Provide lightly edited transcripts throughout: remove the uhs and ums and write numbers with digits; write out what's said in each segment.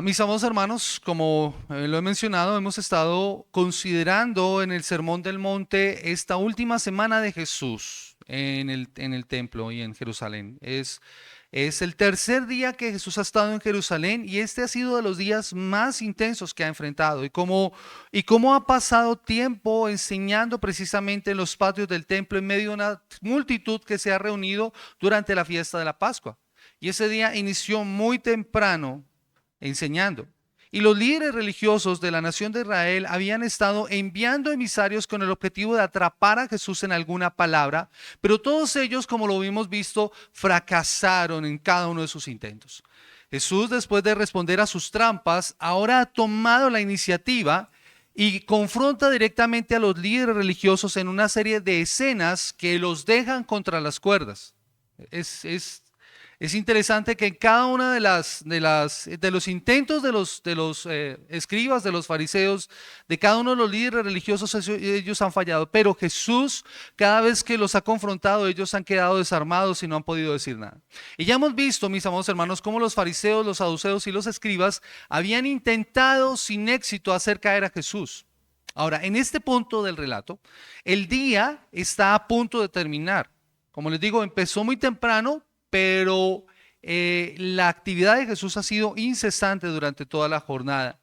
Mis amados hermanos, como lo he mencionado, hemos estado considerando en el Sermón del Monte esta última semana de Jesús en el templo y en Jerusalén. Es el tercer día que Jesús ha estado en Jerusalén y este ha sido de los días más intensos que ha enfrentado. Y cómo ha pasado tiempo enseñando precisamente en los patios del templo en medio de una multitud que se ha reunido durante la fiesta de la Pascua. Y ese día inició muy temprano enseñando. Y los líderes religiosos de la nación de Israel habían estado enviando emisarios con el objetivo de atrapar a Jesús en alguna palabra, pero todos ellos, como lo hemos visto, fracasaron en cada uno de sus intentos. Jesús, después de responder a sus trampas, ahora ha tomado la iniciativa y confronta directamente a los líderes religiosos en una serie de escenas que los dejan contra las cuerdas. Es interesante que en cada una de los intentos de los escribas, de los fariseos, de cada uno de los líderes religiosos, ellos han fallado. Pero Jesús, cada vez que los ha confrontado, ellos han quedado desarmados y no han podido decir nada. Y ya hemos visto, mis amados hermanos, cómo los fariseos, los saduceos y los escribas habían intentado sin éxito hacer caer a Jesús. Ahora, en este punto del relato, el día está a punto de terminar. Como les digo, empezó muy temprano, pero la actividad de Jesús ha sido incesante durante toda la jornada.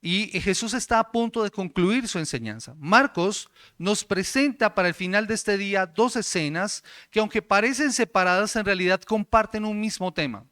Y Jesús está a punto de concluir su enseñanza. Marcos nos presenta para el final de este día dos escenas que, aunque parecen separadas, en realidad comparten un mismo tema.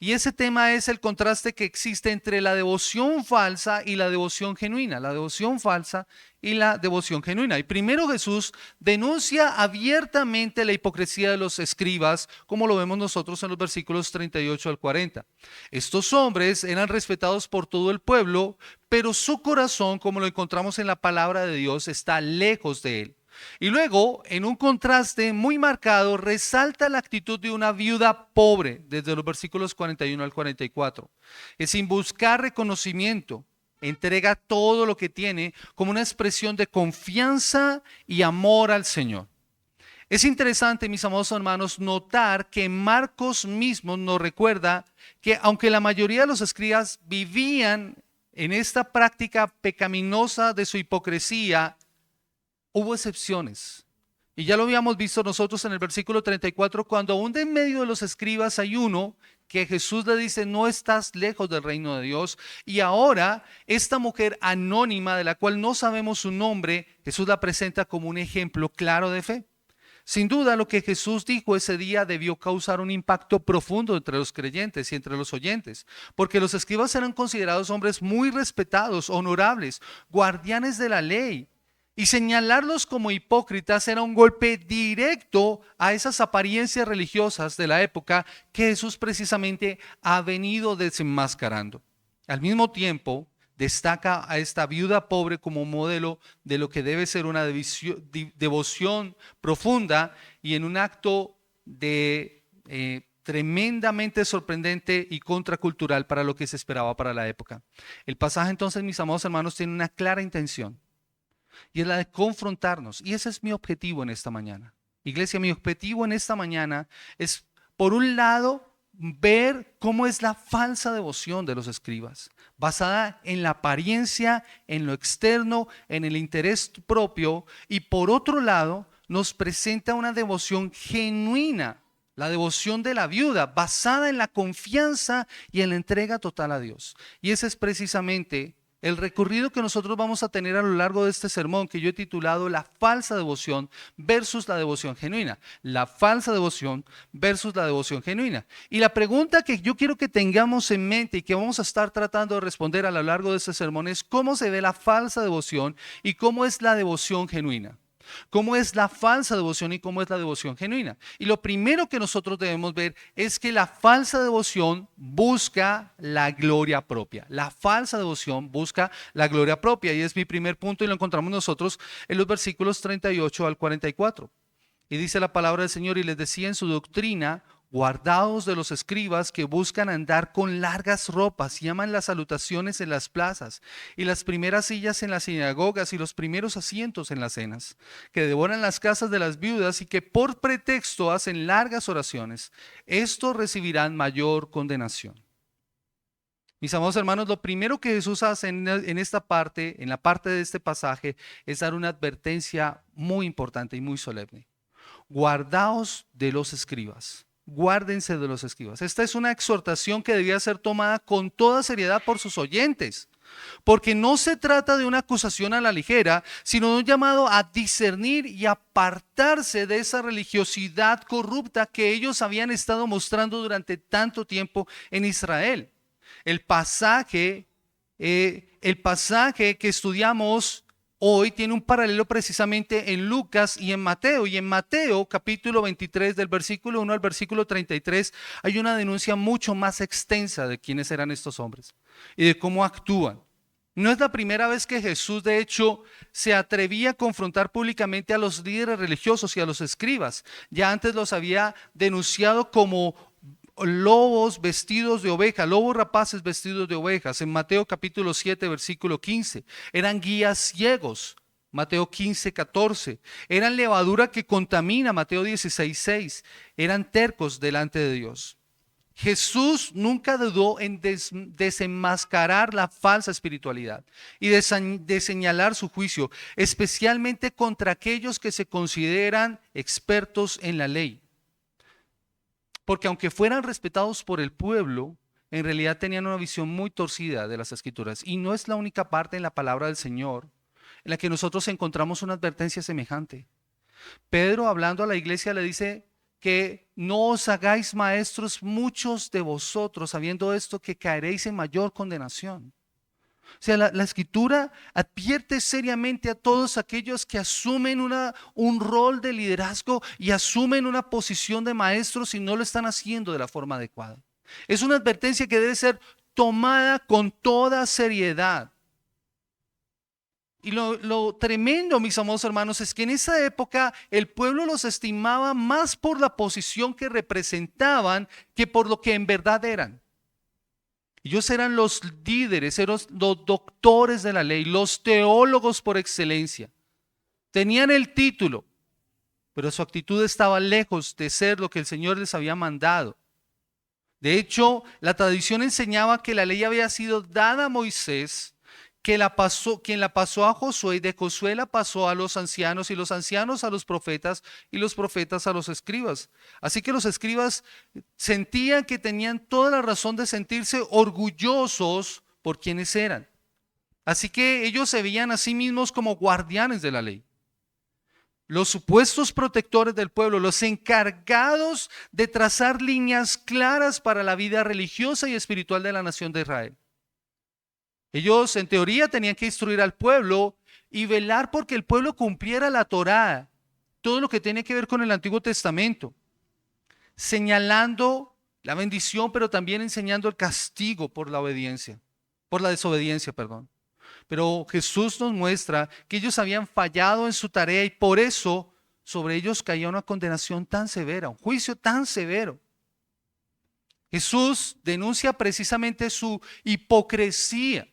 Y ese tema es el contraste que existe entre la devoción falsa y la devoción genuina. La devoción falsa y la devoción genuina. Y primero Jesús denuncia abiertamente la hipocresía de los escribas, como lo vemos nosotros en los versículos 38 al 40. Estos hombres eran respetados por todo el pueblo, pero su corazón, como lo encontramos en la palabra de Dios, está lejos de él. Y luego, en un contraste muy marcado, resalta la actitud de una viuda pobre, desde los versículos 41 al 44, que sin buscar reconocimiento, entrega todo lo que tiene como una expresión de confianza y amor al Señor. Es interesante, mis amados hermanos, notar que Marcos mismo nos recuerda que aunque la mayoría de los escribas vivían en esta práctica pecaminosa de su hipocresía, hubo excepciones. Y ya lo habíamos visto nosotros en el versículo 34, cuando aún de en medio de los escribas hay uno que Jesús le dice: no estás lejos del reino de Dios. Y ahora esta mujer anónima, de la cual no sabemos su nombre, Jesús la presenta como un ejemplo claro de fe. Sin duda, lo que Jesús dijo ese día debió causar un impacto profundo entre los creyentes y entre los oyentes, porque los escribas eran considerados hombres muy respetados, honorables, guardianes de la ley. Y señalarlos como hipócritas era un golpe directo a esas apariencias religiosas de la época que Jesús precisamente ha venido desenmascarando. Al mismo tiempo, destaca a esta viuda pobre como modelo de lo que debe ser una devoción profunda y en un acto de tremendamente sorprendente y contracultural para lo que se esperaba para la época. El pasaje entonces, mis amados hermanos, tiene una clara intención. Y es la de confrontarnos. Y ese es mi objetivo en esta mañana. Iglesia, mi objetivo en esta mañana es, por un lado, ver cómo es la falsa devoción de los escribas, basada en la apariencia, en lo externo, en el interés propio. Y por otro lado, nos presenta una devoción genuina, la devoción de la viuda, basada en la confianza y en la entrega total a Dios. Y ese es precisamente el recorrido que nosotros vamos a tener a lo largo de este sermón, que yo he titulado La falsa devoción versus la devoción genuina. La falsa devoción versus la devoción genuina. Y la pregunta que yo quiero que tengamos en mente y que vamos a estar tratando de responder a lo largo de este sermón es: ¿cómo se ve la falsa devoción y cómo es la devoción genuina? ¿Cómo es la falsa devoción y cómo es la devoción genuina? Y lo primero que nosotros debemos ver es que la falsa devoción busca la gloria propia. La falsa devoción busca la gloria propia. Y es mi primer punto y lo encontramos nosotros en los versículos 38 al 44. Y dice la palabra del Señor: y les decía en su doctrina: guardaos de los escribas que buscan andar con largas ropas, llaman las salutaciones en las plazas y las primeras sillas en las sinagogas y los primeros asientos en las cenas, que devoran las casas de las viudas y que por pretexto hacen largas oraciones. Estos recibirán mayor condenación. Mis amados hermanos, lo primero que Jesús hace en esta parte, en la parte de este pasaje, es dar una advertencia muy importante y muy solemne. Guardaos de los escribas. Guárdense de los escribas. Esta es una exhortación que debía ser tomada con toda seriedad por sus oyentes, porque no se trata de una acusación a la ligera, sino de un llamado a discernir y apartarse de esa religiosidad corrupta que ellos habían estado mostrando durante tanto tiempo en Israel. El pasaje que estudiamos hoy tiene un paralelo precisamente en Lucas y en Mateo. Y en Mateo, capítulo 23, del versículo 1 al versículo 33, hay una denuncia mucho más extensa de quiénes eran estos hombres y de cómo actúan. No es la primera vez que Jesús, de hecho, se atrevía a confrontar públicamente a los líderes religiosos y a los escribas. Ya antes los había denunciado como lobos vestidos de oveja, lobos rapaces vestidos de ovejas. En Mateo capítulo 7, versículo 15, eran guías ciegos. Mateo 15, 14, eran levadura que contamina. Mateo 16, 6, eran tercos delante de Dios. Jesús nunca dudó en desenmascarar la falsa espiritualidad y de señalar su juicio, especialmente contra aquellos que se consideran expertos en la ley. Porque aunque fueran respetados por el pueblo, en realidad tenían una visión muy torcida de las Escrituras. Y no es la única parte en la palabra del Señor en la que nosotros encontramos una advertencia semejante. Pedro, hablando a la iglesia, le dice que no os hagáis maestros muchos de vosotros, sabiendo esto que caeréis en mayor condenación. O sea, la Escritura advierte seriamente a todos aquellos que asumen un rol de liderazgo y asumen una posición de maestros y no lo están haciendo de la forma adecuada. Es una advertencia que debe ser tomada con toda seriedad. Y lo tremendo, mis amados hermanos, es que en esa época el pueblo los estimaba más por la posición que representaban que por lo que en verdad eran. Ellos eran los líderes, eran los doctores de la ley, los teólogos por excelencia. Tenían el título, pero su actitud estaba lejos de ser lo que el Señor les había mandado. De hecho, la tradición enseñaba que la ley había sido dada a Moisés, quien la pasó a Josué, y de Josué la pasó a los ancianos, y los ancianos a los profetas, y los profetas a los escribas. Así que los escribas sentían que tenían toda la razón de sentirse orgullosos por quienes eran. Así que ellos se veían a sí mismos como guardianes de la ley, los supuestos protectores del pueblo, los encargados de trazar líneas claras para la vida religiosa y espiritual de la nación de Israel. Ellos en teoría tenían que instruir al pueblo y velar porque el pueblo cumpliera la Torá, todo lo que tiene que ver con el Antiguo Testamento, señalando la bendición, pero también enseñando el castigo por la desobediencia, perdón. Pero Jesús nos muestra que ellos habían fallado en su tarea y por eso sobre ellos caía una condenación tan severa, un juicio tan severo. Jesús denuncia precisamente su hipocresía.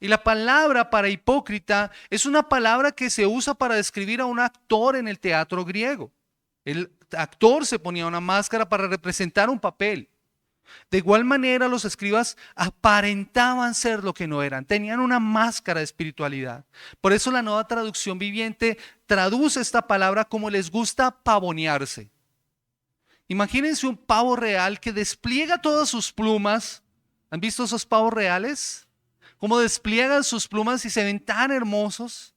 Y la palabra para hipócrita es una palabra que se usa para describir a un actor en el teatro griego. El actor se ponía una máscara para representar un papel. De igual manera, los escribas aparentaban ser lo que no eran, tenían una máscara de espiritualidad. Por eso la Nueva Traducción Viviente traduce esta palabra como les gusta pavonearse. Imagínense un pavo real que despliega todas sus plumas. ¿Han visto esos pavos reales? Cómo despliegan sus plumas y se ven tan hermosos.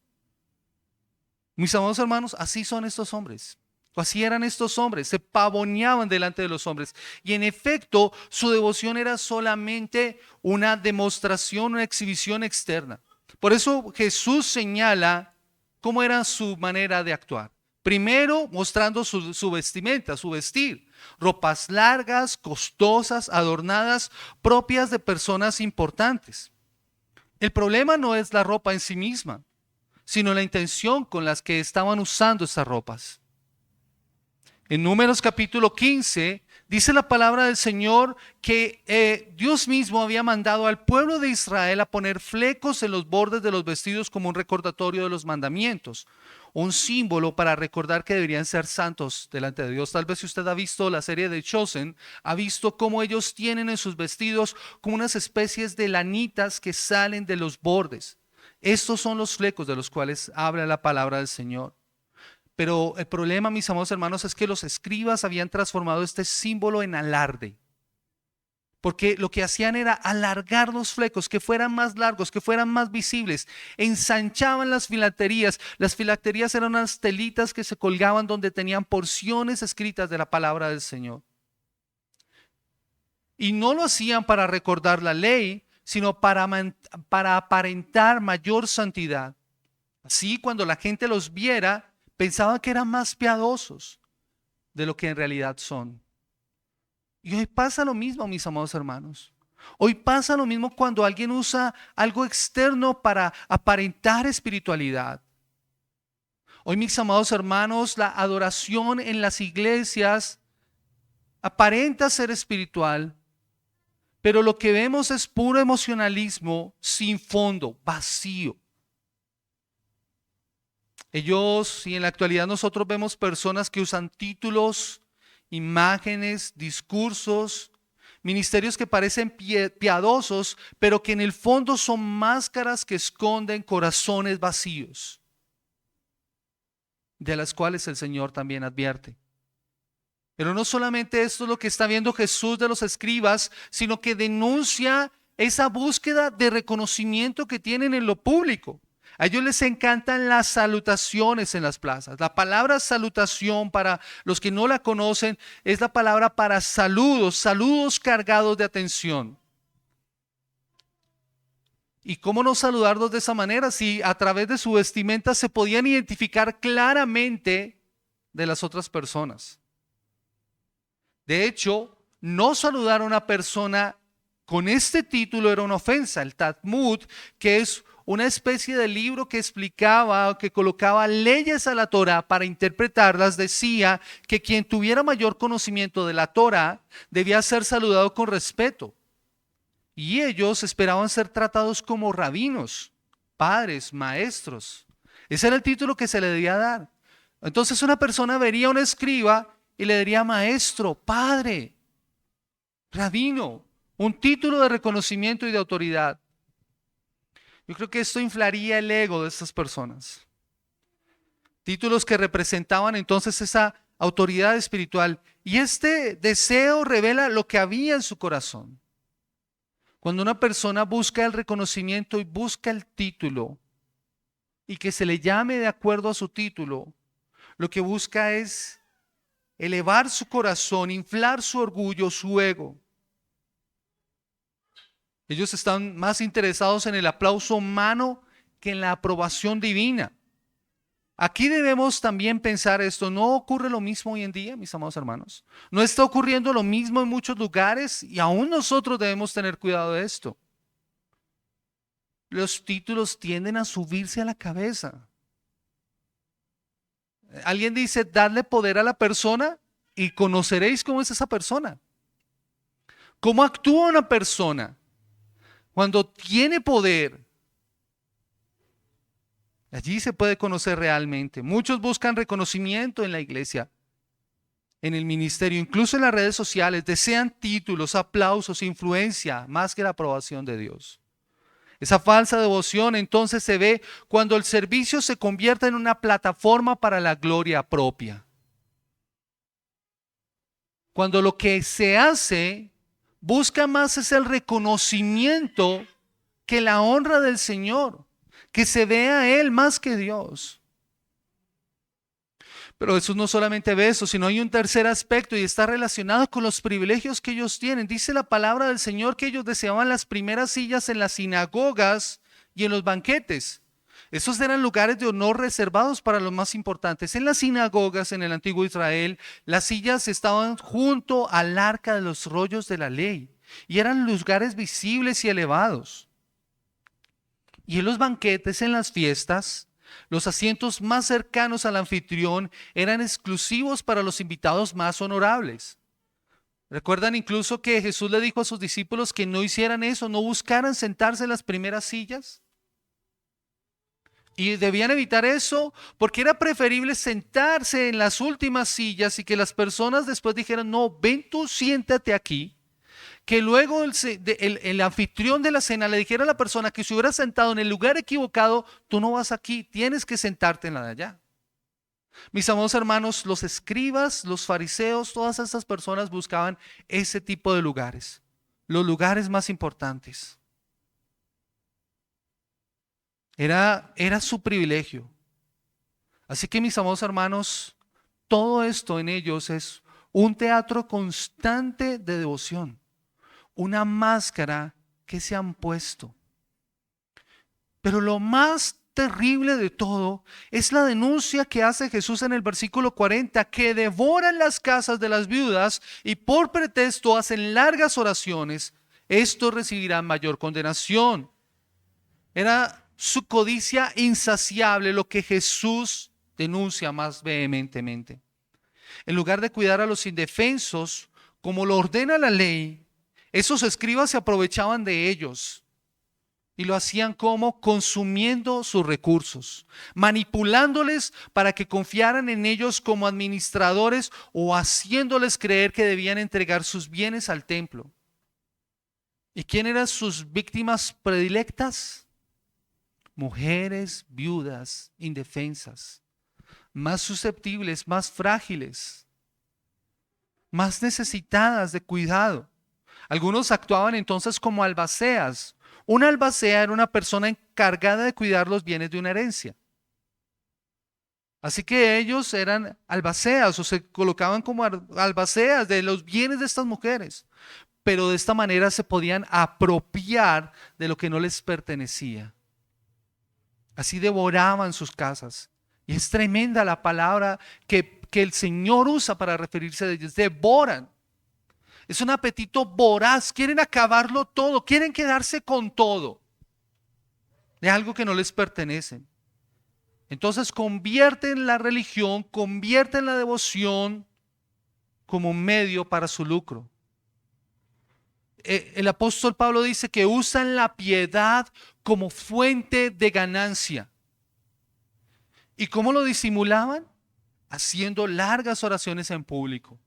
Mis amados hermanos, así son estos hombres. Así eran estos hombres, se pavoneaban delante de los hombres. Y en efecto, su devoción era solamente una demostración, una exhibición externa. Por eso Jesús señala cómo era su manera de actuar. Primero, mostrando su vestimenta, su vestir. Ropas largas, costosas, adornadas, propias de personas importantes. El problema no es la ropa en sí misma, sino la intención con las que estaban usando esas ropas. En Números capítulo 15 dice la palabra del Señor que Dios mismo había mandado al pueblo de Israel a poner flecos en los bordes de los vestidos como un recordatorio de los mandamientos. un símbolo para recordar que deberían ser santos delante de Dios. Tal vez si usted ha visto la serie de Chosen, ha visto cómo ellos tienen en sus vestidos como unas especies de lanitas que salen de los bordes. Estos son los flecos de los cuales habla la palabra del Señor. Pero el problema, mis amados hermanos, es que los escribas habían transformado este símbolo en alarde. Porque lo que hacían era alargar los flecos, que fueran más largos, que fueran más visibles. Ensanchaban las filacterías. Las filacterías eran unas telitas que se colgaban donde tenían porciones escritas de la palabra del Señor. Y no lo hacían para recordar la ley, sino para aparentar mayor santidad. Así, cuando la gente los viera, pensaban que eran más piadosos de lo que en realidad son. Y hoy pasa lo mismo, mis amados hermanos. Hoy pasa lo mismo cuando alguien usa algo externo para aparentar espiritualidad. Hoy, mis amados hermanos, la adoración en las iglesias aparenta ser espiritual, pero lo que vemos es puro emocionalismo sin fondo, vacío. Ellos, y en la actualidad nosotros vemos personas que usan títulos, imágenes, discursos, ministerios que parecen piadosos, pero que en el fondo son máscaras que esconden corazones vacíos, de las cuales el Señor también advierte. Pero no solamente esto es lo que está viendo Jesús de los escribas, sino que denuncia esa búsqueda de reconocimiento que tienen en lo público. A ellos les encantan las salutaciones en las plazas. La palabra salutación, para los que no la conocen, es la palabra para saludos, saludos cargados de atención. ¿Y cómo no saludarlos de esa manera si a través de su vestimenta se podían identificar claramente de las otras personas? De hecho, no saludar a una persona con este título era una ofensa. El Talmud, que es una especie de libro que explicaba, que colocaba leyes a la Torá para interpretarlas, decía que quien tuviera mayor conocimiento de la Torá debía ser saludado con respeto. Y ellos esperaban ser tratados como rabinos, padres, maestros. Ese era el título que se le debía dar. Entonces una persona vería a un escriba y le diría maestro, padre, rabino, un título de reconocimiento y de autoridad. Yo creo que esto inflaría el ego de estas personas. Títulos que representaban entonces esa autoridad espiritual. Y este deseo revela lo que había en su corazón. Cuando una persona busca el reconocimiento y busca el título, y que se le llame de acuerdo a su título, lo que busca es elevar su corazón, inflar su orgullo, su ego. Ellos están más interesados en el aplauso humano que en la aprobación divina. Aquí debemos también pensar esto. ¿No ocurre lo mismo hoy en día, mis amados hermanos? ¿No está ocurriendo lo mismo en muchos lugares? Y aún nosotros debemos tener cuidado de esto. Los títulos tienden a subirse a la cabeza. Alguien dice, darle poder a la persona y conoceréis cómo es esa persona. ¿Cómo actúa una persona cuando tiene poder? Allí se puede conocer realmente. Muchos buscan reconocimiento en la iglesia, en el ministerio, incluso en las redes sociales. Desean títulos, aplausos, influencia, más que la aprobación de Dios. Esa falsa devoción entonces se ve cuando el servicio se convierte en una plataforma para la gloria propia. Cuando lo que se hace busca más es el reconocimiento que la honra del Señor, que se vea a Él más que Dios. Pero Jesús no solamente ve eso, sino hay un tercer aspecto y está relacionado con los privilegios que ellos tienen. Dice la palabra del Señor que ellos deseaban las primeras sillas en las sinagogas y en los banquetes. Esos eran lugares de honor reservados para los más importantes. En las sinagogas en el antiguo Israel, las sillas estaban junto al arca de los rollos de la ley y eran lugares visibles y elevados. Y en los banquetes, en las fiestas, los asientos más cercanos al anfitrión eran exclusivos para los invitados más honorables. ¿Recuerdan incluso que Jesús le dijo a sus discípulos que no hicieran eso, no buscaran sentarse en las primeras sillas? Y debían evitar eso porque era preferible sentarse en las últimas sillas y que las personas después dijeran, no, ven tú, siéntate aquí. Que luego el anfitrión de la cena le dijera a la persona que se hubiera sentado en el lugar equivocado, tú no vas aquí, tienes que sentarte en la de allá. Mis amados hermanos, los escribas, los fariseos, todas estas personas buscaban ese tipo de lugares, los lugares más importantes. Era su privilegio. Así que mis amados hermanos, todo esto en ellos es un teatro constante de devoción, una máscara que se han puesto. Pero lo más terrible de todo es la denuncia que hace Jesús en el versículo 40, que devoran las casas de las viudas y por pretexto hacen largas oraciones. Estos recibirán mayor condenación. Era su codicia insaciable lo que Jesús denuncia más vehementemente. En lugar de cuidar a los indefensos, como lo ordena la ley, esos escribas se aprovechaban de ellos y lo hacían como consumiendo sus recursos, manipulándoles para que confiaran en ellos como administradores o haciéndoles creer que debían entregar sus bienes al templo. ¿Y quién eran sus víctimas predilectas? Mujeres viudas, indefensas, más susceptibles, más frágiles, más necesitadas de cuidado. Algunos actuaban entonces como albaceas. Una albacea era una persona encargada de cuidar los bienes de una herencia. Así que ellos eran albaceas o se colocaban como albaceas de los bienes de estas mujeres. Pero de esta manera se podían apropiar de lo que no les pertenecía. Así devoraban sus casas. Y es tremenda la palabra que el Señor usa para referirse a ellos. Devoran. Es un apetito voraz. Quieren acabarlo todo. Quieren quedarse con todo. De algo que no les pertenece. Entonces convierten la religión, convierten la devoción como un medio para su lucro. El apóstol Pablo dice que usan la piedad como fuente de ganancia. ¿Y cómo lo disimulaban? Haciendo largas oraciones en público.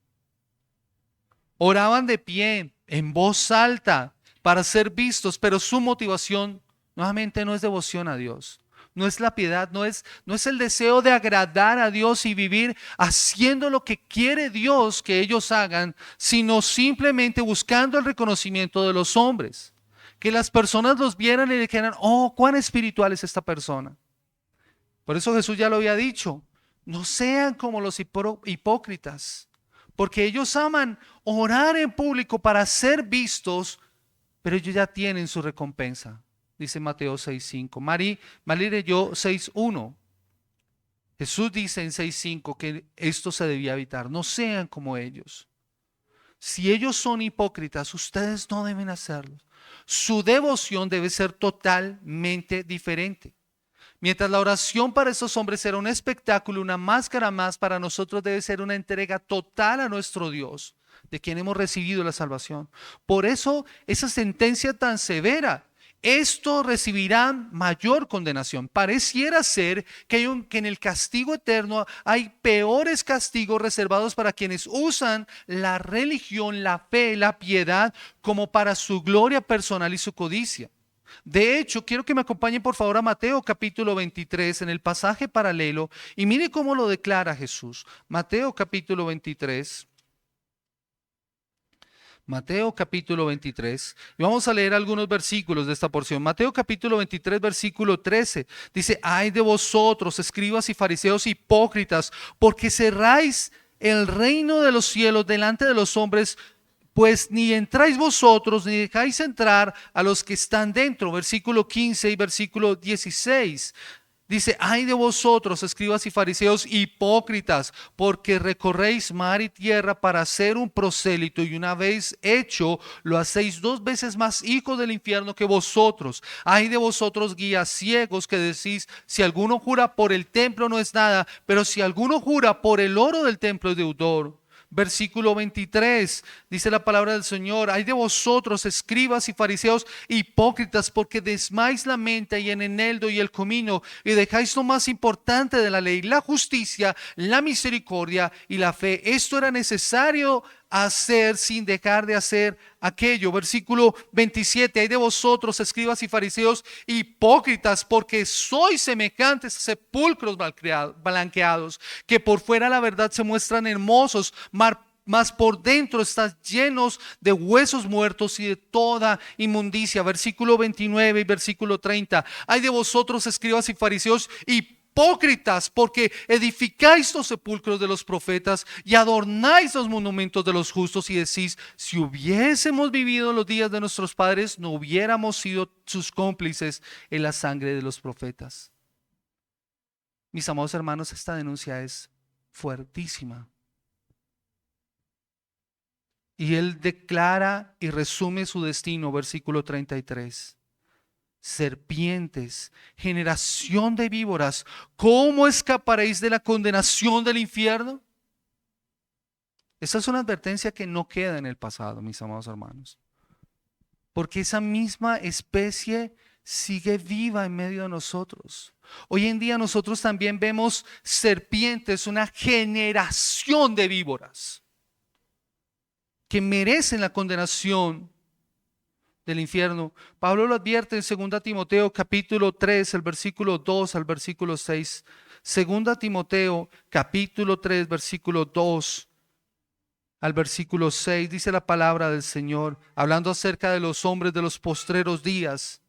Oraban de pie, en voz alta, para ser vistos, pero su motivación nuevamente no es devoción a Dios. No es la piedad, no es el deseo de agradar a Dios y vivir haciendo lo que quiere Dios que ellos hagan, sino simplemente buscando el reconocimiento de los hombres. Que las personas los vieran y dijeran, oh, cuán espiritual es esta persona. Por eso Jesús ya lo había dicho, no sean como los hipócritas, porque ellos aman orar en público para ser vistos, pero ellos ya tienen su recompensa. Dice Mateo 6:5. Mari leyó 6:1. Jesús dice en 6:5 que esto se debía evitar. No sean como ellos. Si ellos son hipócritas, ustedes no deben hacerlo. Su devoción debe ser totalmente diferente. Mientras la oración para esos hombres era un espectáculo, una máscara más, para nosotros debe ser una entrega total a nuestro Dios, de quien hemos recibido la salvación. Por eso esa sentencia tan severa. Estos recibirán mayor condenación. Pareciera ser que en el castigo eterno hay peores castigos reservados para quienes usan la religión, la fe, la piedad como para su gloria personal y su codicia. De hecho, quiero que me acompañen por favor a Mateo capítulo 23 en el pasaje paralelo y mire cómo lo declara Jesús. Mateo capítulo 23. Mateo capítulo 23, y vamos a leer algunos versículos de esta porción. Mateo capítulo 23, versículo 13, dice, ay de vosotros, escribas y fariseos hipócritas, porque cerráis el reino de los cielos delante de los hombres, pues ni entráis vosotros, ni dejáis entrar a los que están dentro. Versículo 15 y versículo 16. Dice, ay de vosotros, escribas y fariseos hipócritas, porque recorréis mar y tierra para hacer un prosélito, y una vez hecho, lo hacéis 2 veces más hijos del infierno que vosotros. Ay de vosotros, guías ciegos, que decís, si alguno jura por el templo no es nada, pero si alguno jura por el oro del templo es deudor. versículo 23. Dice la palabra del Señor: ay de vosotros, escribas y fariseos hipócritas, porque desmáis la menta y el eneldo y el comino, y dejáis lo más importante de la ley, la justicia, la misericordia y la fe. Esto era necesario hacer sin dejar de hacer aquello. Versículo 27: hay de vosotros, escribas y fariseos hipócritas, porque sois semejantes a sepulcros blanqueados, que por fuera la verdad se muestran hermosos, mas por dentro están llenos de huesos muertos y de toda inmundicia. Versículo 29 y versículo 30: hay de vosotros, escribas y fariseos hipócritas, porque edificáis los sepulcros de los profetas y adornáis los monumentos de los justos, y decís: si hubiésemos vivido los días de nuestros padres, no hubiéramos sido sus cómplices en la sangre de los profetas. Mis amados hermanos, esta denuncia es fuertísima. Y él declara y resume su destino, versículo 33. Serpientes, generación de víboras, ¿cómo escaparéis de la condenación del infierno? Esa es una advertencia que no queda en el pasado, mis amados hermanos, porque esa misma especie sigue viva en medio de nosotros. Hoy en día nosotros también vemos serpientes, una generación de víboras que merecen la condenación del infierno. Pablo lo advierte en 2 Timoteo capítulo 3, el versículo 2 al versículo 6. 2 Timoteo capítulo 3, versículo 2 al versículo 6, dice la palabra del Señor, hablando acerca de los hombres de los postreros días.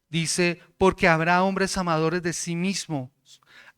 Dice: porque habrá hombres amadores de sí mismos,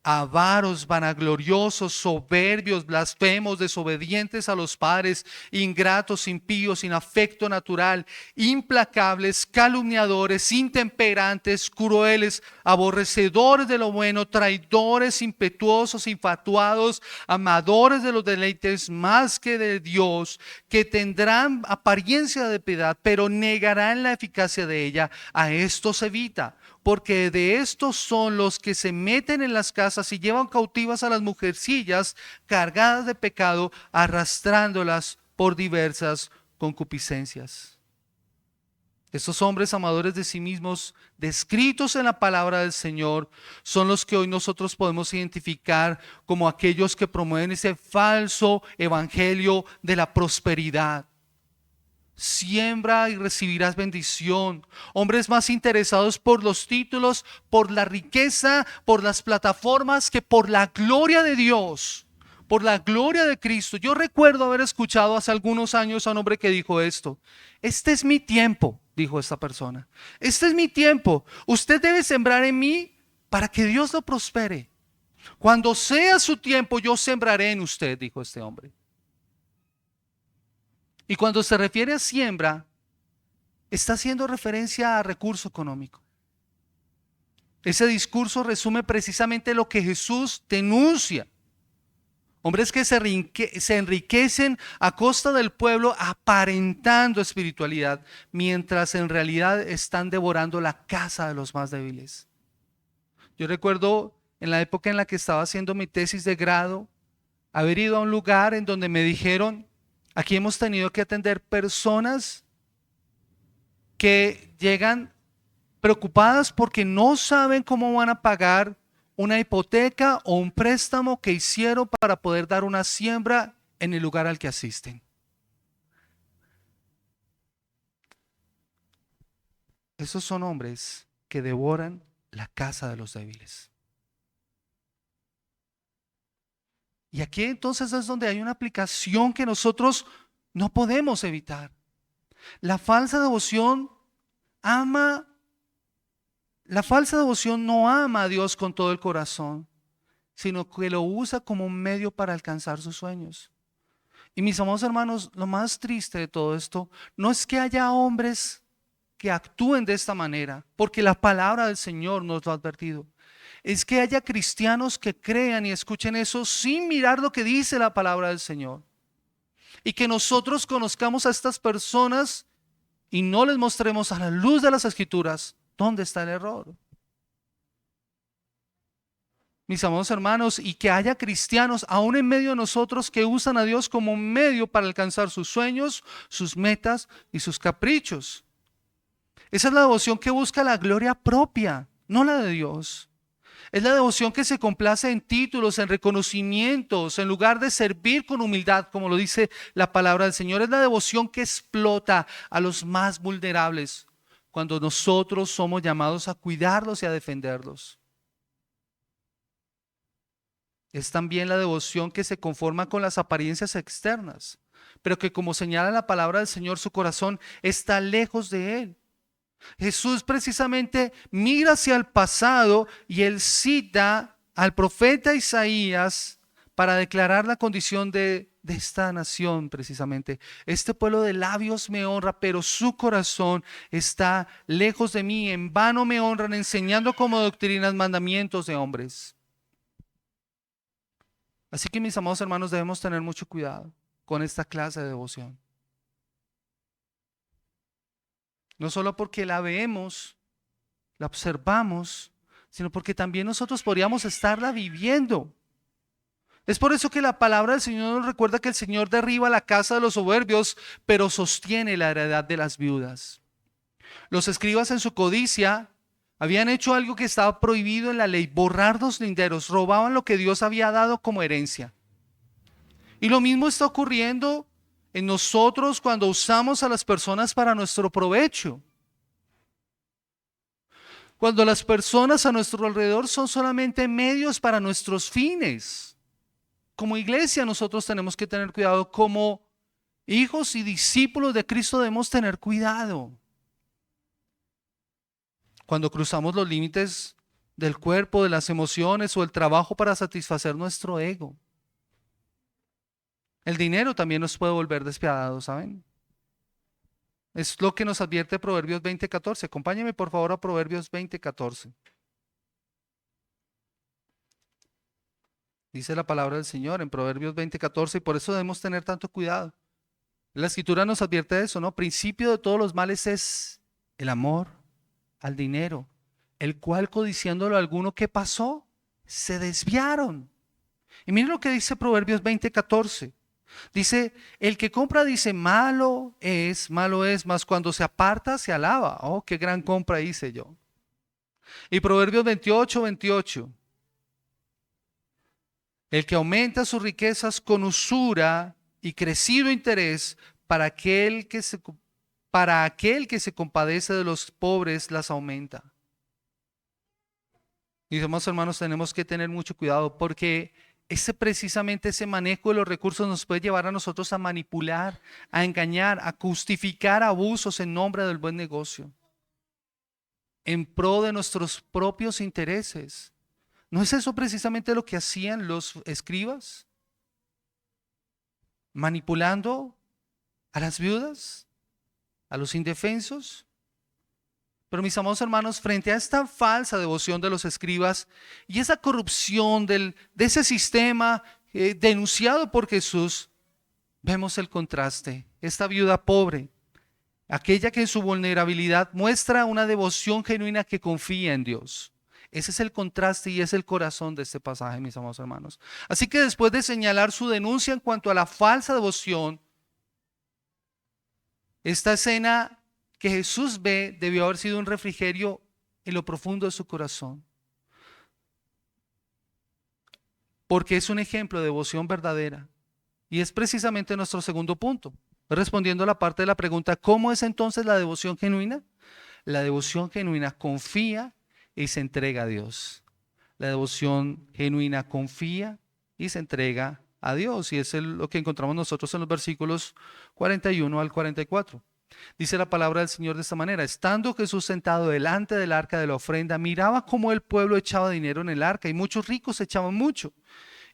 avaros, vanagloriosos, soberbios, blasfemos, desobedientes a los padres, ingratos, impíos, sin afecto natural, implacables, calumniadores, intemperantes, crueles, aborrecedores de lo bueno, traidores, impetuosos, infatuados, amadores de los deleites más que de Dios, que tendrán apariencia de piedad, pero negarán la eficacia de ella. A estos evita, porque de estos son los que se meten en las casas y llevan cautivas a las mujercillas cargadas de pecado, arrastrándolas por diversas concupiscencias. Estos hombres amadores de sí mismos, descritos en la palabra del Señor, son los que hoy nosotros podemos identificar como aquellos que promueven ese falso evangelio de la prosperidad. Siembra y recibirás bendición. Hombres más interesados por los títulos, por la riqueza, por las plataformas, que por la gloria de Dios, por la gloria de Cristo. Yo recuerdo haber escuchado hace algunos años a un hombre que dijo esto: este es mi tiempo, dijo esta persona. Este es mi tiempo. Usted debe sembrar en mí para que Dios lo prospere. Cuando sea su tiempo, yo sembraré en usted, dijo este hombre. Y cuando se refiere a siembra, está haciendo referencia a recurso económico. Ese discurso resume precisamente lo que Jesús denuncia. Hombres que se enriquecen a costa del pueblo aparentando espiritualidad, mientras en realidad están devorando la casa de los más débiles. Yo recuerdo en la época en la que estaba haciendo mi tesis de grado, haber ido a un lugar en donde me dijeron: aquí hemos tenido que atender personas que llegan preocupadas porque no saben cómo van a pagar una hipoteca o un préstamo que hicieron para poder dar una siembra en el lugar al que asisten. Esos son hombres que devoran la casa de los débiles. Y aquí entonces es donde hay una aplicación que nosotros no podemos evitar. La falsa devoción no ama a Dios con todo el corazón, sino que lo usa como un medio para alcanzar sus sueños. Y mis amados hermanos, lo más triste de todo esto no es que haya hombres que actúen de esta manera, porque la palabra del Señor nos lo ha advertido. Es que haya cristianos que crean y escuchen eso sin mirar lo que dice la palabra del Señor. Y que nosotros conozcamos a estas personas y no les mostremos a la luz de las Escrituras dónde está el error. mis amados hermanos, y que haya cristianos aún en medio de nosotros que usan a Dios como un medio para alcanzar sus sueños, sus metas y sus caprichos. Esa es la devoción que busca la gloria propia, no la de Dios. Es la devoción que se complace en títulos, en reconocimientos, en lugar de servir con humildad, como lo dice la palabra del Señor. Es la devoción que explota a los más vulnerables cuando nosotros somos llamados a cuidarlos y a defenderlos. Es también la devoción que se conforma con las apariencias externas, pero que, como señala la palabra del Señor, su corazón está lejos de Él. Jesús precisamente mira hacia el pasado y él cita al profeta Isaías para declarar la condición de esta nación precisamente. Este pueblo de labios me honra, pero su corazón está lejos de mí. En vano me honran, enseñando como doctrinas mandamientos de hombres. Así que, mis amados hermanos, debemos tener mucho cuidado con esta clase de devoción. No solo porque la vemos, la observamos, sino porque también nosotros podríamos estarla viviendo. Es por eso que la palabra del Señor nos recuerda que el Señor derriba la casa de los soberbios, pero sostiene la heredad de las viudas. Los escribas en su codicia habían hecho algo que estaba prohibido en la ley: borrar los linderos, robaban lo que Dios había dado como herencia. Y lo mismo está ocurriendo en nosotros cuando usamos a las personas para nuestro provecho. Cuando las personas a nuestro alrededor son solamente medios para nuestros fines. Como iglesia nosotros tenemos que tener cuidado. Como hijos y discípulos de Cristo debemos tener cuidado. Cuando cruzamos los límites del cuerpo, de las emociones o el trabajo para satisfacer nuestro ego. El dinero también nos puede volver despiadados, ¿saben? Es lo que nos advierte Proverbios 20:14. Acompáñeme por favor a Proverbios 20:14. Dice la palabra del Señor en Proverbios 20:14, y por eso debemos tener tanto cuidado. La Escritura nos advierte de eso, ¿no? Principio de todos los males es el amor al dinero, el cual, codiciándolo a alguno, ¿qué pasó? Se desviaron. Y miren lo que dice Proverbios 20:14. Dice, el que compra dice, malo es, mas cuando se aparta se alaba. Oh, qué gran compra hice yo. Y Proverbios 28:28. El que aumenta sus riquezas con usura y crecido interés, para aquel que se compadece de los pobres las aumenta. Mis hermanos, tenemos que tener mucho cuidado porque precisamente ese manejo de los recursos nos puede llevar a nosotros a manipular, a engañar, a justificar abusos en nombre del buen negocio, en pro de nuestros propios intereses. ¿No es eso precisamente lo que hacían los escribas? Manipulando a las viudas, a los indefensos. Pero mis amados hermanos, frente a esta falsa devoción de los escribas y esa corrupción de ese sistema denunciado por Jesús, vemos el contraste. Esta viuda pobre, aquella que en su vulnerabilidad muestra una devoción genuina que confía en Dios. Ese es el contraste y es el corazón de este pasaje, mis amados hermanos. Así que después de señalar su denuncia en cuanto a la falsa devoción, esta escena que Jesús ve debió haber sido un refrigerio en lo profundo de su corazón. Porque es un ejemplo de devoción verdadera. Y es precisamente nuestro segundo punto. Respondiendo a la parte de la pregunta, ¿cómo es entonces la devoción genuina? La devoción genuina confía y se entrega a Dios. La devoción genuina confía y se entrega a Dios. Y es lo que encontramos nosotros en los versículos 41 al 44. Dice la palabra del Señor de esta manera: estando Jesús sentado delante del arca de la ofrenda, miraba cómo el pueblo echaba dinero en el arca, y muchos ricos echaban mucho.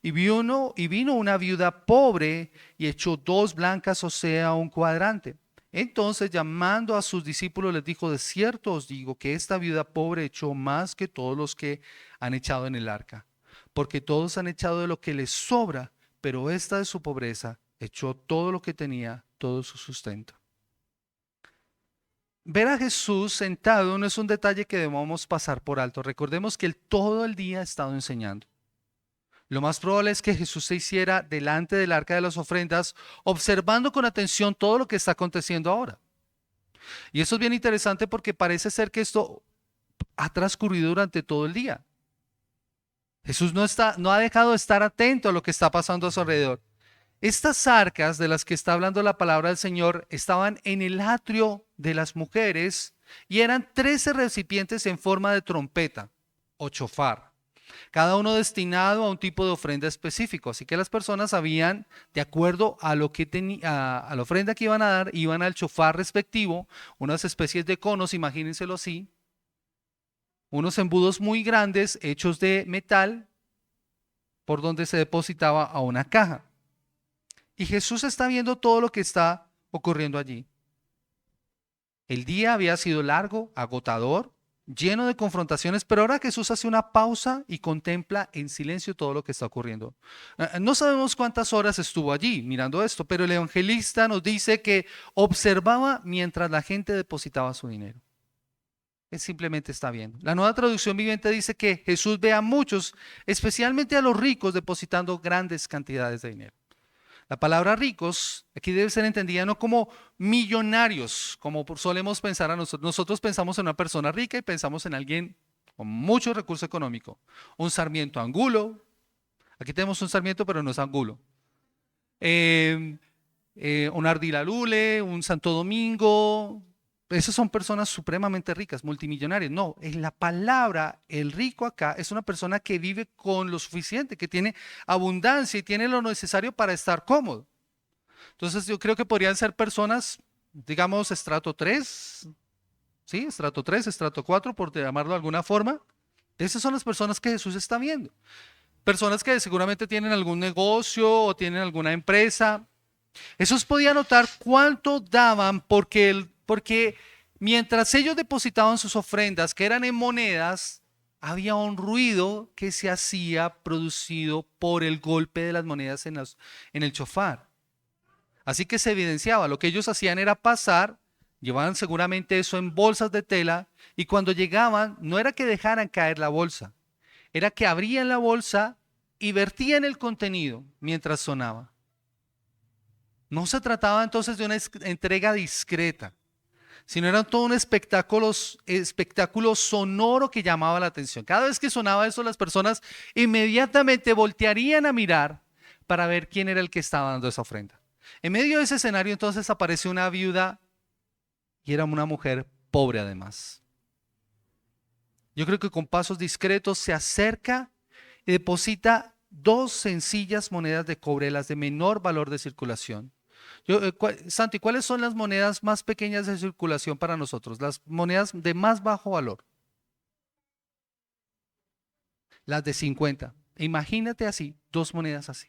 Y vino una viuda pobre y echó 2 blancas, o sea, un cuadrante. Entonces, llamando a sus discípulos, les dijo: de cierto os digo que esta viuda pobre echó más que todos los que han echado en el arca, porque todos han echado de lo que les sobra, pero esta de su pobreza echó todo lo que tenía, todo su sustento. Ver a Jesús sentado no es un detalle que debamos pasar por alto. Recordemos que Él todo el día ha estado enseñando. Lo más probable es que Jesús se hiciera delante del arca de las ofrendas, observando con atención todo lo que está aconteciendo ahora. Y eso es bien interesante porque parece ser que esto ha transcurrido durante todo el día. Jesús no ha dejado de estar atento a lo que está pasando a su alrededor. Estas arcas de las que está hablando la palabra del Señor estaban en el atrio de las mujeres y eran 13 recipientes en forma de trompeta o chofar, cada uno destinado a un tipo de ofrenda específico. Así que las personas sabían, de acuerdo a lo que a la ofrenda que iban a dar, iban al chofar respectivo, unas especies de conos, imagínenselo así, unos embudos muy grandes hechos de metal por donde se depositaba a una caja. Y Jesús está viendo todo lo que está ocurriendo allí. El día había sido largo, agotador, lleno de confrontaciones, pero ahora Jesús hace una pausa y contempla en silencio todo lo que está ocurriendo. No sabemos cuántas horas estuvo allí mirando esto, pero el evangelista nos dice que observaba mientras la gente depositaba su dinero. Él simplemente está viendo. La Nueva Traducción Viviente dice que Jesús ve a muchos, especialmente a los ricos, depositando grandes cantidades de dinero. La palabra ricos aquí debe ser entendida no como millonarios, como solemos pensar a nosotros. Nosotros pensamos en una persona rica y pensamos en alguien con mucho recurso económico. Un Sarmiento Angulo. Aquí tenemos un Sarmiento, pero no es Angulo. Un Ardila Lule, un Santo Domingo. Esas son personas supremamente ricas, multimillonarias. No, en la palabra, el rico acá es una persona que vive con lo suficiente, que tiene abundancia y tiene lo necesario para estar cómodo. Entonces yo creo que podrían ser personas, digamos, estrato 3, ¿sí? Estrato 3, estrato 4, por llamarlo de alguna forma. Esas son las personas que Jesús está viendo. Personas que seguramente tienen algún negocio o tienen alguna empresa. Jesús podía notar cuánto daban porque mientras ellos depositaban sus ofrendas, que eran en monedas, había un ruido que se hacía producido por el golpe de las monedas en el chofar. Así que se evidenciaba, lo que ellos hacían era pasar, llevaban seguramente eso en bolsas de tela, y cuando llegaban no era que dejaran caer la bolsa, era que abrían la bolsa y vertían el contenido mientras sonaba. No se trataba entonces de una entrega discreta, sino era todo un espectáculo sonoro que llamaba la atención. Cada vez que sonaba eso, las personas inmediatamente voltearían a mirar para ver quién era el que estaba dando esa ofrenda. En medio de ese escenario entonces aparece una viuda y era una mujer pobre además. Yo creo que con pasos discretos se acerca y deposita 2 sencillas monedas de cobre, las de menor valor de circulación. Santi, ¿cuáles son las monedas más pequeñas de circulación para nosotros? Las monedas de más bajo valor. Las de 50. Imagínate así, 2 monedas así,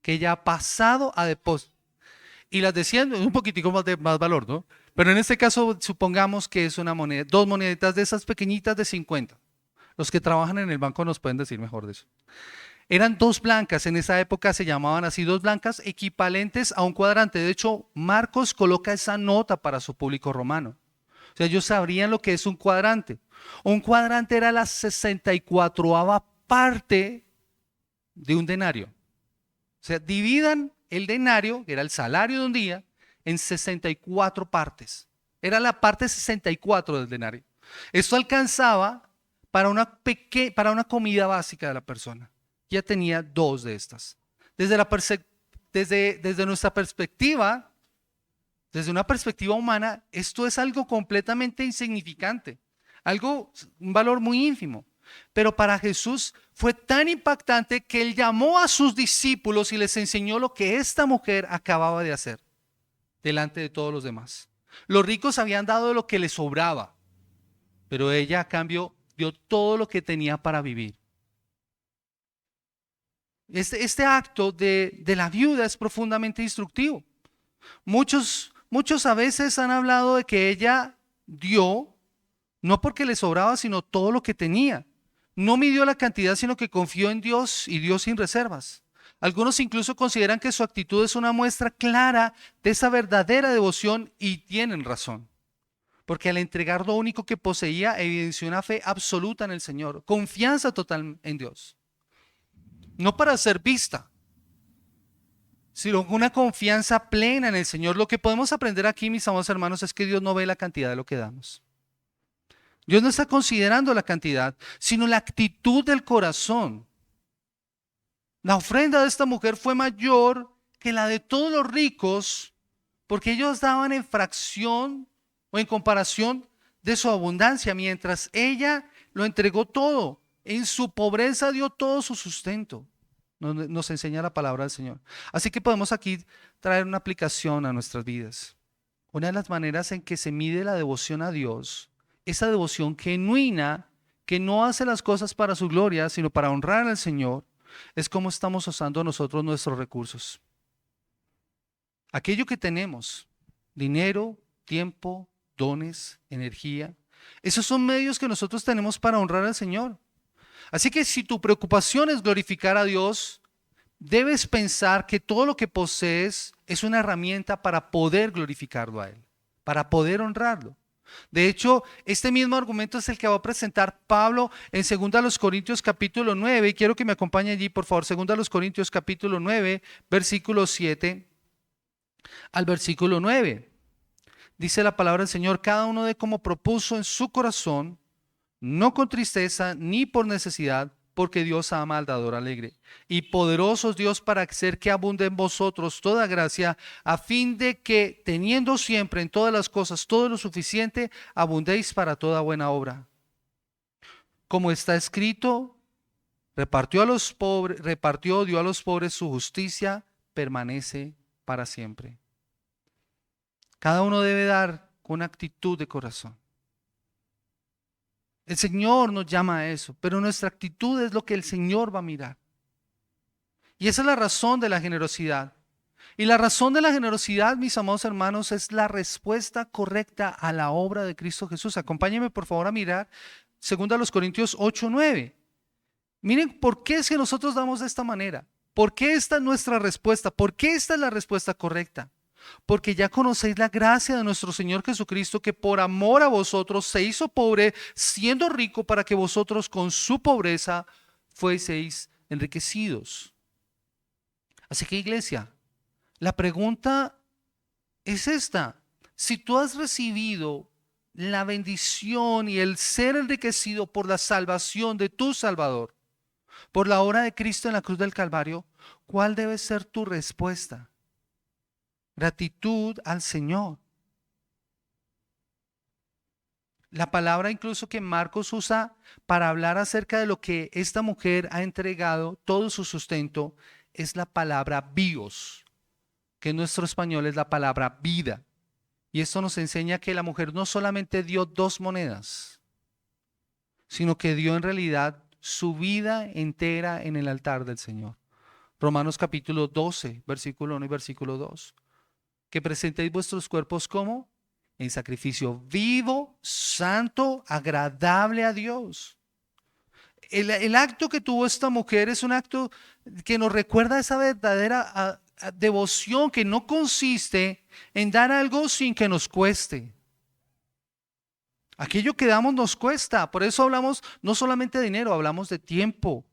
que ya ha pasado a depósito. Y las de 100 es un poquitico más de más valor, ¿no? Pero en este caso supongamos que es una moneda, 2 moneditas de esas pequeñitas de 50. Los que trabajan en el banco nos pueden decir mejor de eso. Eran 2 blancas, en esa época se llamaban así, 2 blancas equivalentes a un cuadrante. De hecho, Marcos coloca esa nota para su público romano. O sea, ellos sabrían lo que es un cuadrante. Un cuadrante era la 64ª parte de un denario. O sea, dividan el denario, que era el salario de un día, en 64 partes. Era la parte 64 del denario. Esto alcanzaba para una comida básica de la persona. Ya tenía 2 de estas. Desde nuestra perspectiva, desde una perspectiva humana, esto es algo completamente insignificante, un valor muy ínfimo. Pero para Jesús fue tan impactante que él llamó a sus discípulos y les enseñó lo que esta mujer acababa de hacer delante de todos los demás. Los ricos habían dado lo que les sobraba, pero ella a cambio dio todo lo que tenía para vivir. Este acto de la viuda es profundamente instructivo. Muchos a veces han hablado de que ella dio, no porque le sobraba, sino todo lo que tenía. No midió la cantidad, sino que confió en Dios y dio sin reservas. Algunos incluso consideran que su actitud es una muestra clara de esa verdadera devoción y tienen razón. Porque al entregar lo único que poseía, evidenció una fe absoluta en el Señor, confianza total en Dios. no para ser vista, sino con una confianza plena en el Señor. Lo que podemos aprender aquí, mis amados hermanos, es que Dios no ve la cantidad de lo que damos. Dios no está considerando la cantidad, sino la actitud del corazón. La ofrenda de esta mujer fue mayor que la de todos los ricos, porque ellos daban en fracción o en comparación de su abundancia, mientras ella lo entregó todo. En su pobreza dio todo su sustento. Nos enseña la palabra del Señor. Así que podemos aquí traer una aplicación a nuestras vidas. Una de las maneras en que se mide la devoción a Dios, esa devoción genuina, que no hace las cosas para su gloria, sino para honrar al Señor, es cómo estamos usando nosotros nuestros recursos. Aquello que tenemos, dinero, tiempo, dones, energía, esos son medios que nosotros tenemos para honrar al Señor. Así que si tu preocupación es glorificar a Dios, debes pensar que todo lo que posees es una herramienta para poder glorificarlo a Él, para poder honrarlo. De hecho, este mismo argumento es el que va a presentar Pablo en 2 Corintios capítulo 9, y quiero que me acompañe allí, por favor. 2 Corintios capítulo 9, versículo 7 al versículo 9. Dice la palabra del Señor: cada uno de como propuso en su corazón, no con tristeza ni por necesidad, porque Dios ama al dador alegre. Y poderoso es Dios para hacer que abunde en vosotros toda gracia, a fin de que, teniendo siempre en todas las cosas todo lo suficiente, abundéis para toda buena obra. Como está escrito, repartió a los pobres, dio a los pobres, su justicia permanece para siempre. Cada uno debe dar con actitud de corazón. El Señor nos llama a eso, pero nuestra actitud es lo que el Señor va a mirar. Y esa es la razón de la generosidad. Y la razón de la generosidad, mis amados hermanos, es la respuesta correcta a la obra de Cristo Jesús. Acompáñenme por favor a mirar 2 Corintios 8:9. Miren por qué es que nosotros damos de esta manera. ¿Por qué esta es nuestra respuesta? ¿Por qué esta es la respuesta correcta? Porque ya conocéis la gracia de nuestro Señor Jesucristo, que por amor a vosotros se hizo pobre, siendo rico, para que vosotros con su pobreza fueseis enriquecidos. Así que, iglesia, la pregunta es esta: si tú has recibido la bendición y el ser enriquecido por la salvación de tu Salvador, por la obra de Cristo en la cruz del Calvario, ¿cuál debe ser tu respuesta? Gratitud al Señor. La palabra incluso que Marcos usa para hablar acerca de lo que esta mujer ha entregado, todo su sustento, es la palabra bios, que en nuestro español es la palabra vida. Y esto nos enseña que la mujer no solamente dio 2 monedas, sino que dio en realidad su vida entera en el altar del Señor. Romanos capítulo 12, versículo 1 y versículo 2. Que presentéis vuestros cuerpos como en sacrificio vivo, santo, agradable a Dios. El acto que tuvo esta mujer es un acto que nos recuerda esa verdadera devoción que no consiste en dar algo sin que nos cueste. Aquello que damos nos cuesta. Por eso hablamos no solamente de dinero, hablamos de tiempo,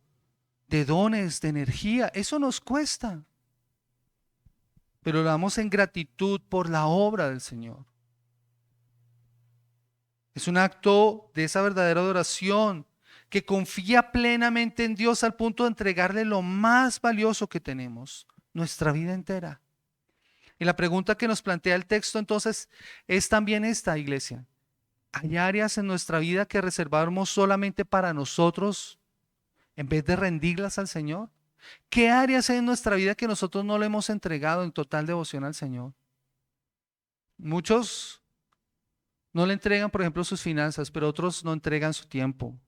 de dones, de energía. Eso nos cuesta. Pero lo damos en gratitud por la obra del Señor. Es un acto de esa verdadera adoración que confía plenamente en Dios al punto de entregarle lo más valioso que tenemos, nuestra vida entera. Y la pregunta que nos plantea el texto entonces es también esta, iglesia: ¿hay áreas en nuestra vida que reservamos solamente para nosotros en vez de rendirlas al Señor? ¿Qué áreas hay en nuestra vida que nosotros no le hemos entregado en total devoción al Señor? Muchos no le entregan, por ejemplo, sus finanzas, pero otros no entregan su tiempo,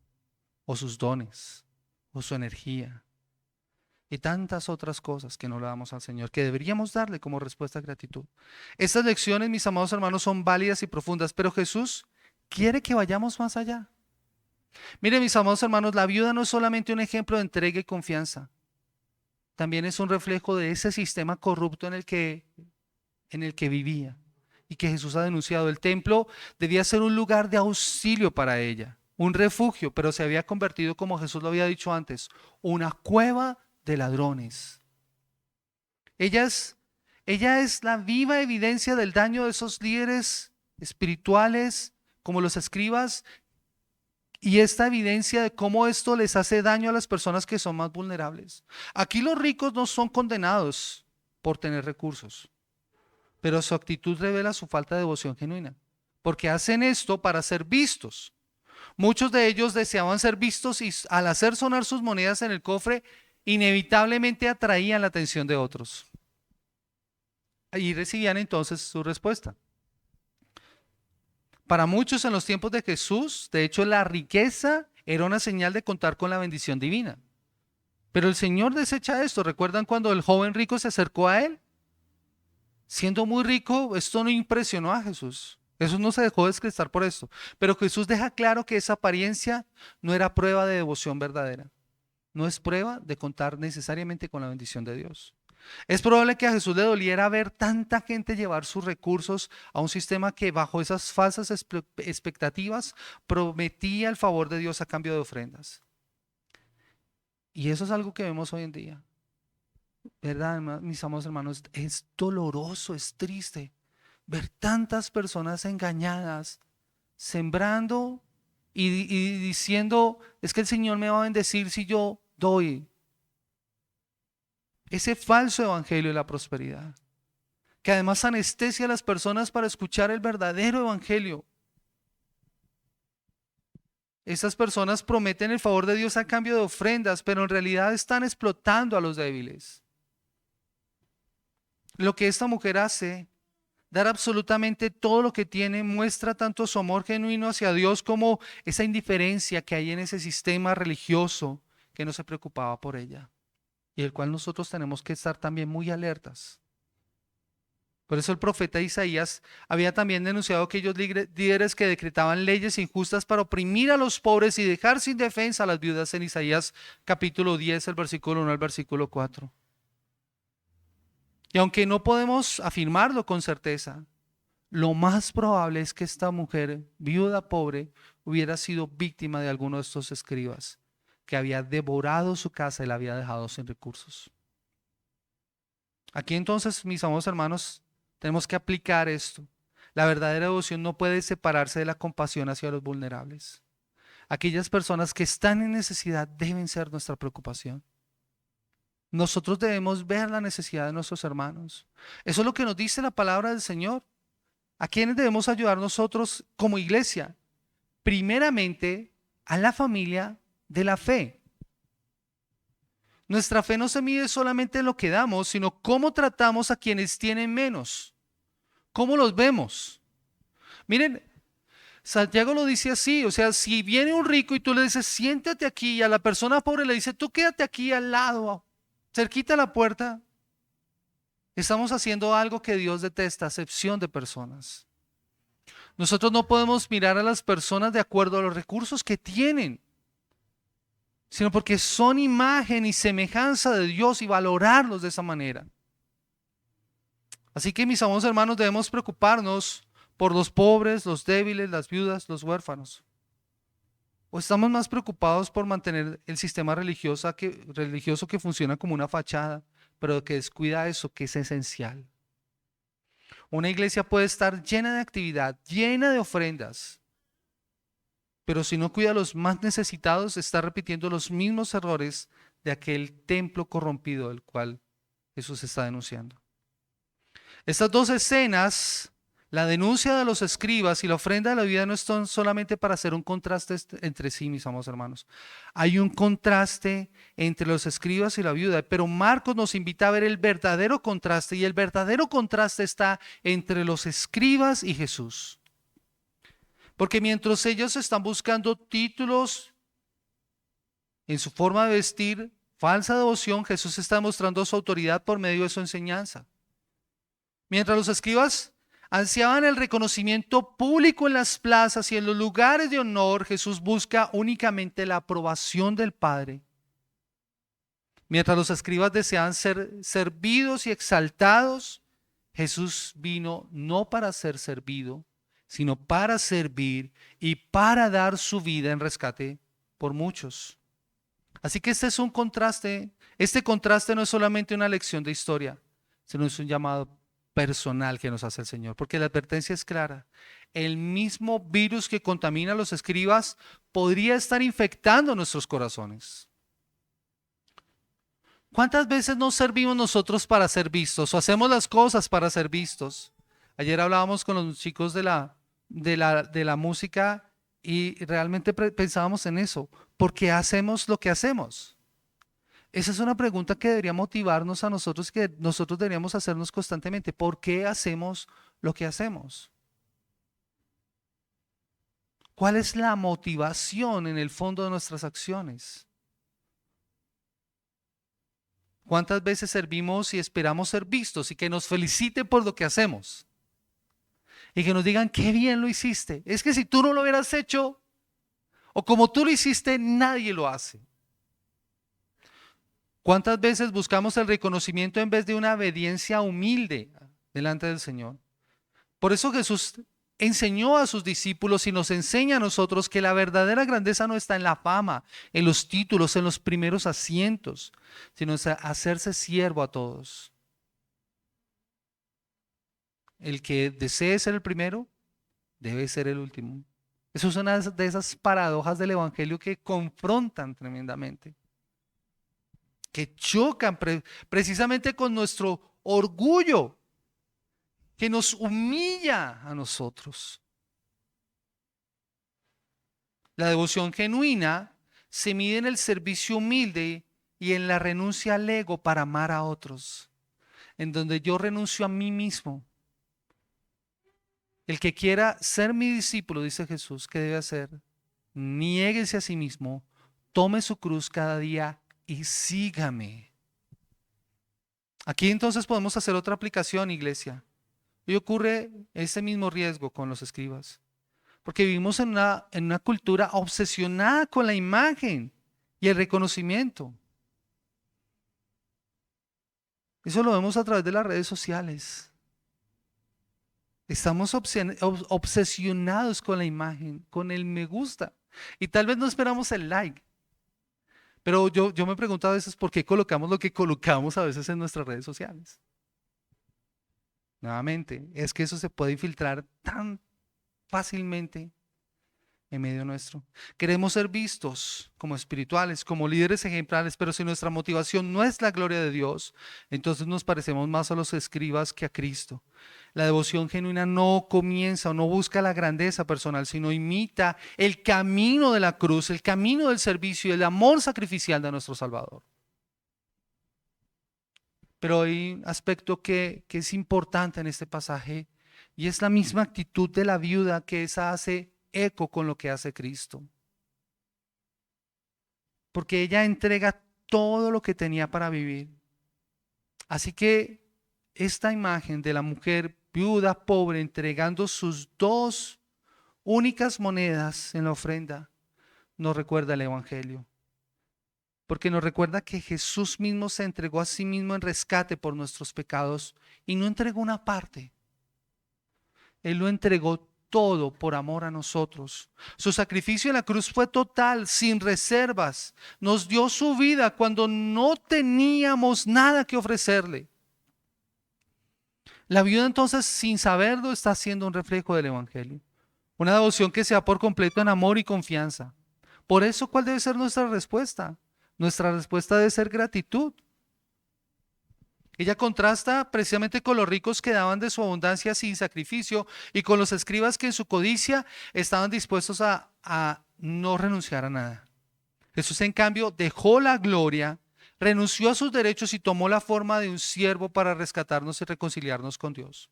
o sus dones, o su energía, y tantas otras cosas que no le damos al Señor, que deberíamos darle como respuesta a gratitud. Estas lecciones, mis amados hermanos, son válidas y profundas, pero Jesús quiere que vayamos más allá. Miren, mis amados hermanos, la viuda no es solamente un ejemplo de entrega y confianza. También es un reflejo de ese sistema corrupto en el que vivía y que Jesús ha denunciado. El templo debía ser un lugar de auxilio para ella, un refugio, pero se había convertido, como Jesús lo había dicho antes, una cueva de ladrones. Ella es la viva evidencia del daño de esos líderes espirituales como los escribas, y esta evidencia de cómo esto les hace daño a las personas que son más vulnerables. Aquí los ricos no son condenados por tener recursos, pero su actitud revela su falta de devoción genuina, porque hacen esto para ser vistos. Muchos de ellos deseaban ser vistos y al hacer sonar sus monedas en el cofre, inevitablemente atraían la atención de otros. Y recibían entonces su respuesta. Para muchos en los tiempos de Jesús, de hecho, la riqueza era una señal de contar con la bendición divina. Pero el Señor desecha esto. ¿Recuerdan cuando el joven rico se acercó a Él? Siendo muy rico, esto no impresionó a Jesús. Jesús no se dejó descrestar por esto. Pero Jesús deja claro que esa apariencia no era prueba de devoción verdadera. No es prueba de contar necesariamente con la bendición de Dios. Es probable que a Jesús le doliera ver tanta gente llevar sus recursos a un sistema que bajo esas falsas expectativas prometía el favor de Dios a cambio de ofrendas. Y eso es algo que vemos hoy en día. ¿Verdad, mis amados hermanos? Es doloroso, es triste ver tantas personas engañadas, sembrando y diciendo, es que el Señor me va a bendecir si yo doy. Ese falso evangelio de la prosperidad, que además anestesia a las personas para escuchar el verdadero evangelio. Esas personas prometen el favor de Dios a cambio de ofrendas, pero en realidad están explotando a los débiles. Lo que esta mujer hace, dar absolutamente todo lo que tiene, muestra tanto su amor genuino hacia Dios como esa indiferencia que hay en ese sistema religioso que no se preocupaba por ella, y el cual nosotros tenemos que estar también muy alertas. Por eso el profeta Isaías había también denunciado a aquellos líderes que decretaban leyes injustas para oprimir a los pobres y dejar sin defensa a las viudas, en Isaías capítulo 10, el versículo 1 al versículo 4. Y aunque no podemos afirmarlo con certeza, lo más probable es que esta mujer, viuda pobre, hubiera sido víctima de alguno de estos escribas, que había devorado su casa y la había dejado sin recursos. Aquí entonces, mis amados hermanos, tenemos que aplicar esto. La verdadera devoción no puede separarse de la compasión hacia los vulnerables. Aquellas personas que están en necesidad deben ser nuestra preocupación. Nosotros debemos ver la necesidad de nuestros hermanos. Eso es lo que nos dice la palabra del Señor. ¿A quiénes debemos ayudar nosotros como iglesia? Primeramente, a la familia de la fe. Nuestra fe no se mide solamente en lo que damos, sino cómo tratamos a quienes tienen menos. ¿Cómo los vemos? Miren, Santiago lo dice así, o sea, si viene un rico y tú le dices, siéntate aquí, y a la persona pobre le dice, tú quédate aquí al lado, cerquita a la puerta, estamos haciendo algo que Dios detesta, acepción de personas. Nosotros no podemos mirar a las personas de acuerdo a los recursos que tienen, sino porque son imagen y semejanza de Dios y valorarlos de esa manera. Así que, mis amados hermanos, debemos preocuparnos por los pobres, los débiles, las viudas, los huérfanos. ¿O estamos más preocupados por mantener el sistema religioso que funciona como una fachada, pero que descuida eso que es esencial? Una iglesia puede estar llena de actividad, llena de ofrendas, pero si no cuida a los más necesitados, está repitiendo los mismos errores de aquel templo corrompido del cual Jesús está denunciando. Estas dos escenas, la denuncia de los escribas y la ofrenda de la vida, no están solamente para hacer un contraste entre sí, mis amados hermanos. Hay un contraste entre los escribas y la viuda, pero Marcos nos invita a ver el verdadero contraste, y el verdadero contraste está entre los escribas y Jesús. Porque mientras ellos están buscando títulos en su forma de vestir, falsa devoción, Jesús está demostrando su autoridad por medio de su enseñanza. Mientras los escribas ansiaban el reconocimiento público en las plazas y en los lugares de honor, Jesús busca únicamente la aprobación del Padre. Mientras los escribas deseaban ser servidos y exaltados, Jesús vino no para ser servido, sino para servir y para dar su vida en rescate por muchos. Así que este es un contraste Este contraste no es solamente una lección de historia, sino es un llamado personal que nos hace el Señor, porque la advertencia es clara. El mismo virus que contamina a los escribas podría estar infectando nuestros corazones. ¿Cuántas veces nos servimos nosotros para ser vistos o hacemos las cosas para ser vistos? Ayer hablábamos con los chicos de la música y realmente pensábamos en eso. ¿Por qué hacemos lo que hacemos? Esa es una pregunta que debería motivarnos a nosotros, que nosotros deberíamos hacernos constantemente. ¿Por qué hacemos lo que hacemos? ¿Cuál es la motivación en el fondo de nuestras acciones? ¿Cuántas veces servimos y esperamos ser vistos y que nos feliciten por lo que hacemos? Y que nos digan, qué bien lo hiciste. Es que si tú no lo hubieras hecho, o como tú lo hiciste, nadie lo hace. ¿Cuántas veces buscamos el reconocimiento en vez de una obediencia humilde delante del Señor? Por eso Jesús enseñó a sus discípulos y nos enseña a nosotros que la verdadera grandeza no está en la fama, en los títulos, en los primeros asientos, sino en hacerse siervo a todos. El que desee ser el primero, debe ser el último. Eso es una de esas paradojas del Evangelio que confrontan tremendamente, que chocan precisamente con nuestro orgullo, que nos humilla a nosotros. La devoción genuina se mide en el servicio humilde y en la renuncia al ego para amar a otros, en donde yo renuncio a mí mismo. El que quiera ser mi discípulo, dice Jesús, ¿qué debe hacer? Niéguese a sí mismo, tome su cruz cada día y sígame. Aquí entonces podemos hacer otra aplicación, iglesia. Hoy ocurre ese mismo riesgo con los escribas, porque vivimos en una cultura obsesionada con la imagen y el reconocimiento. Eso lo vemos a través de las redes sociales. Estamos obsesionados con la imagen, con el me gusta. Y tal vez no esperamos el like. Pero yo me pregunto a veces por qué colocamos lo que colocamos a veces en nuestras redes sociales. Nuevamente, es que eso se puede infiltrar tan fácilmente en medio nuestro. Queremos ser vistos como espirituales, como líderes ejemplares, pero si nuestra motivación no es la gloria de Dios, entonces nos parecemos más a los escribas que a Cristo. La devoción genuina no comienza o no busca la grandeza personal, sino imita el camino de la cruz, el camino del servicio y el amor sacrificial de nuestro Salvador. Pero hay un aspecto que es importante en este pasaje y es la misma actitud de la viuda, que esa hace eco con lo que hace Cristo. Porque ella entrega todo lo que tenía para vivir. Así que esta imagen de la mujer viuda pobre entregando sus dos únicas monedas en la ofrenda nos recuerda el Evangelio. Porque nos recuerda que Jesús mismo se entregó a sí mismo en rescate por nuestros pecados y no entregó una parte. Él lo entregó todo por amor a nosotros. Su sacrificio en la cruz fue total, sin reservas. Nos dio su vida cuando no teníamos nada que ofrecerle. La viuda entonces, sin saberlo, está haciendo un reflejo del Evangelio. Una devoción que sea por completo en amor y confianza. Por eso, ¿cuál debe ser nuestra respuesta? Nuestra respuesta debe ser gratitud. Ella contrasta precisamente con los ricos que daban de su abundancia sin sacrificio y con los escribas que en su codicia estaban dispuestos a no renunciar a nada. Jesús, en cambio, dejó la gloria, renunció a sus derechos y tomó la forma de un siervo para rescatarnos y reconciliarnos con Dios.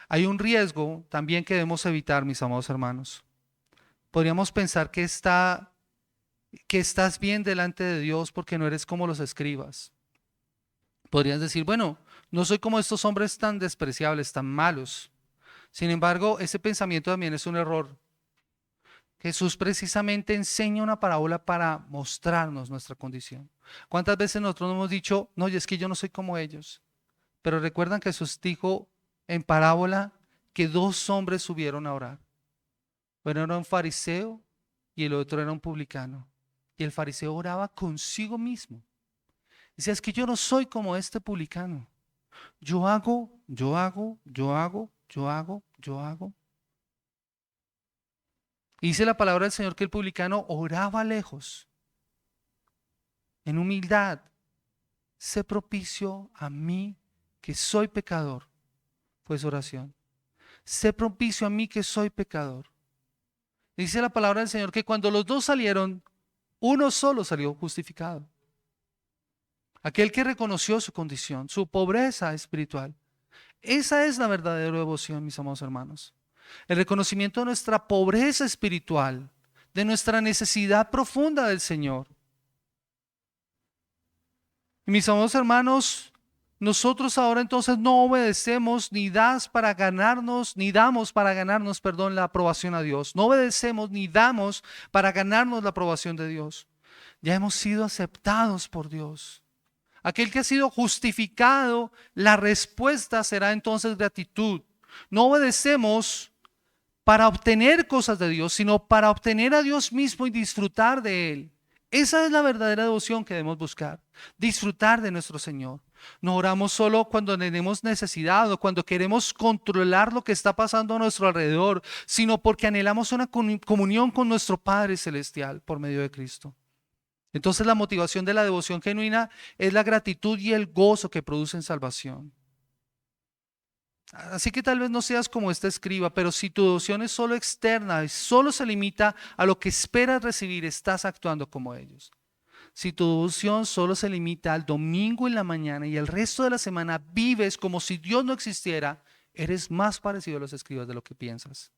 Hay un riesgo también que debemos evitar, mis amados hermanos. Podríamos pensar que estás bien delante de Dios porque no eres como los escribas. Podrías decir, bueno, no soy como estos hombres tan despreciables, tan malos. Sin embargo, ese pensamiento también es un error. Jesús precisamente enseña una parábola para mostrarnos nuestra condición. ¿Cuántas veces nosotros nos hemos dicho, no, y es que yo no soy como ellos? Pero recuerdan que Jesús dijo en parábola que dos hombres subieron a orar. Uno era un fariseo y el otro era un publicano. Y el fariseo oraba consigo mismo. Dice, es que yo no soy como este publicano. Yo hago, yo hago, yo hago, yo hago, yo hago. Y dice la palabra del Señor que el publicano oraba lejos, en humildad. Sé propicio a mí que soy pecador. Fue su oración. Sé propicio a mí que soy pecador. Dice la palabra del Señor que cuando los dos salieron, uno solo salió justificado. Aquel que reconoció su condición, su pobreza espiritual. Esa es la verdadera devoción, mis amados hermanos. El reconocimiento de nuestra pobreza espiritual, de nuestra necesidad profunda del Señor. Y mis amados hermanos, nosotros ahora entonces no obedecemos ni damos para ganarnos, perdón, la aprobación a Dios. No obedecemos ni damos para ganarnos la aprobación de Dios. Ya hemos sido aceptados por Dios. Aquel que ha sido justificado, la respuesta será entonces gratitud. No obedecemos para obtener cosas de Dios, sino para obtener a Dios mismo y disfrutar de Él. Esa es la verdadera devoción que debemos buscar, disfrutar de nuestro Señor. No oramos solo cuando tenemos necesidad o cuando queremos controlar lo que está pasando a nuestro alrededor, sino porque anhelamos una comunión con nuestro Padre Celestial por medio de Cristo. Entonces la motivación de la devoción genuina es la gratitud y el gozo que producen salvación. Así que tal vez no seas como este escriba, pero si tu devoción es solo externa y solo se limita a lo que esperas recibir, estás actuando como ellos. Si tu devoción solo se limita al domingo en la mañana y el resto de la semana vives como si Dios no existiera, eres más parecido a los escribas de lo que piensas.